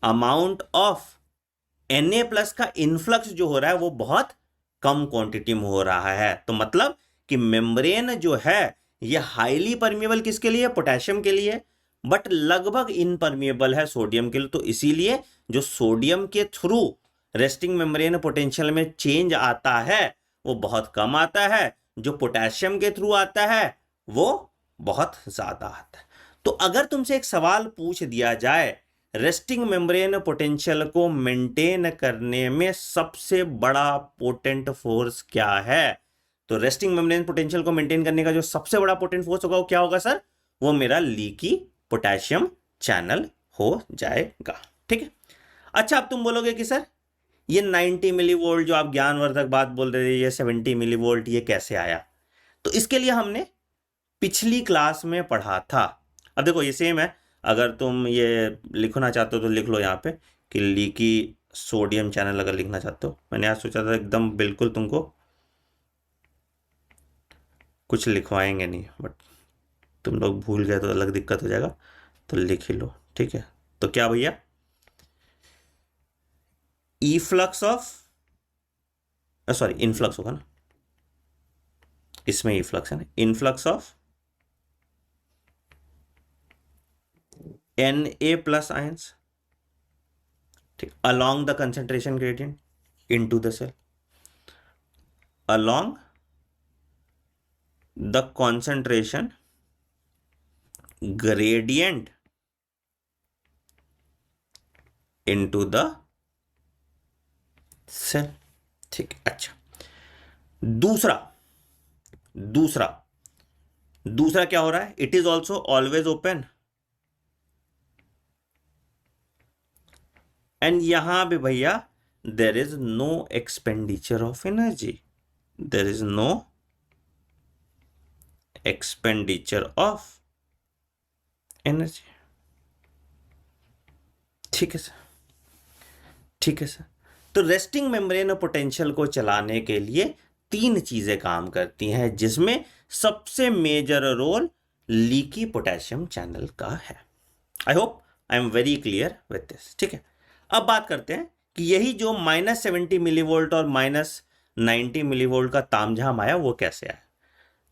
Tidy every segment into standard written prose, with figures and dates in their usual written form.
Amount of Na+ का influx जो हो रहा है वो बहुत कम क्वांटिटी में हो रहा है। तो मतलब कि मेम्ब्रेन जो है ये हाईली परमिएबल किसके लिए? पोटेशियम के लिए, बट लगभग इनपरमिएबल है सोडियम के लिए। तो इसीलिए जो सोडियम के थ्रू रेस्टिंग मेम्ब्रेन पोटेंशियल में चेंज आता है वो बहुत कम आता है, जो पोटेशियम के थ्रू आता है वो बहुत ज्यादा आता है। तो अगर तुमसे एक सवाल पूछ दिया जाए रेस्टिंग मेम्ब्रेन पोटेंशियल को मेंटेन करने में सबसे बड़ा पोटेंट फोर्स क्या है, तो रेस्टिंग मेम्ब्रेन पोटेंशियल को मेंटेन करने का जो सबसे बड़ा पोटेंट फोर्स होगा वो क्या होगा सर? वो मेरा लीकी पोटेशियम चैनल हो जाएगा। ठीक है। अच्छा, अब तुम बोलोगे कि सर ये 90 मिलीवोल्ट जो आप ज्ञानवर्धक बात बोल रहे थे, ये 70 मिलीवोल्ट ये कैसे आया? तो इसके लिए हमने पिछली क्लास में पढ़ा था। अब देखो ये सेम है, अगर तुम ये लिखना चाहते हो तो लिख लो यहाँ पे कि लीकी सोडियम चैनल अगर लिखना चाहते हो। मैंने आज सोचा था एकदम बिल्कुल तुमको कुछ लिखवाएंगे नहीं, बट तुम लोग भूल गए तो अलग दिक्कत हो जाएगा, तो लिख ही लो। ठीक है, तो क्या भैया, इफ्लक्स ऑफ, सॉरी इनफ्लक्स होगा ना, इसमें इफ्लक्स है ना, इनफ्लक्स ऑफ Na+ आयंस, ठीक, along the concentration gradient into the cell, along the concentration gradient into the cell। ठीक, अच्छा, दूसरा दूसरा दूसरा क्या हो रहा है? It is also always open, and यहां पे भैया there is no expenditure of energy, there is no expenditure of energy. ठीक है सर, ठीक है सर। तो रेस्टिंग मेम्ब्रेन पोटेंशियल को चलाने के लिए तीन चीजें काम करती हैं, जिसमें सबसे major role leaky potassium channel का है। I hope I am very clear with this. ठीक है, अब बात करते हैं कि यही जो -70 मिलीवोल्ट और -90 मिलीवोल्ट का तामझाम आया वो कैसे आया।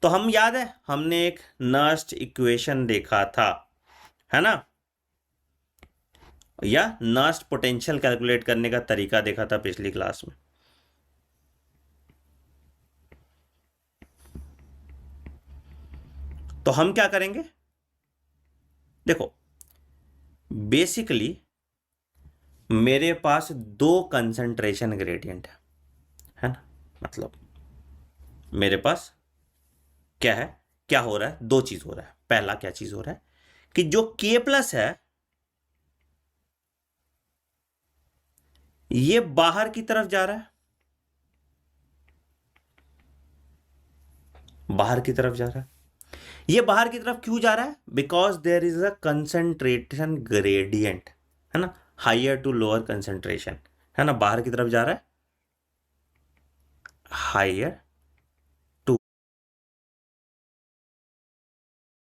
तो हम याद है हमने एक नर्स्ट इक्वेशन देखा था, है ना, या नर्स्ट पोटेंशियल कैलकुलेट करने का तरीका देखा था पिछली क्लास में। तो हम क्या करेंगे, देखो बेसिकली मेरे पास दो कंसंट्रेशन ग्रेडियंट है ना, मतलब मेरे पास क्या है, क्या हो रहा है, दो चीज हो रहा है। पहला क्या चीज हो रहा है कि जो K+ है ये बाहर की तरफ जा रहा है, बाहर की तरफ जा रहा है। ये बाहर की तरफ क्यों जा रहा है? Because there is a concentration gradient, है ना, हायर टू लोअर कंसंट्रेशन, है ना, बाहर की तरफ जा रहा है, हायर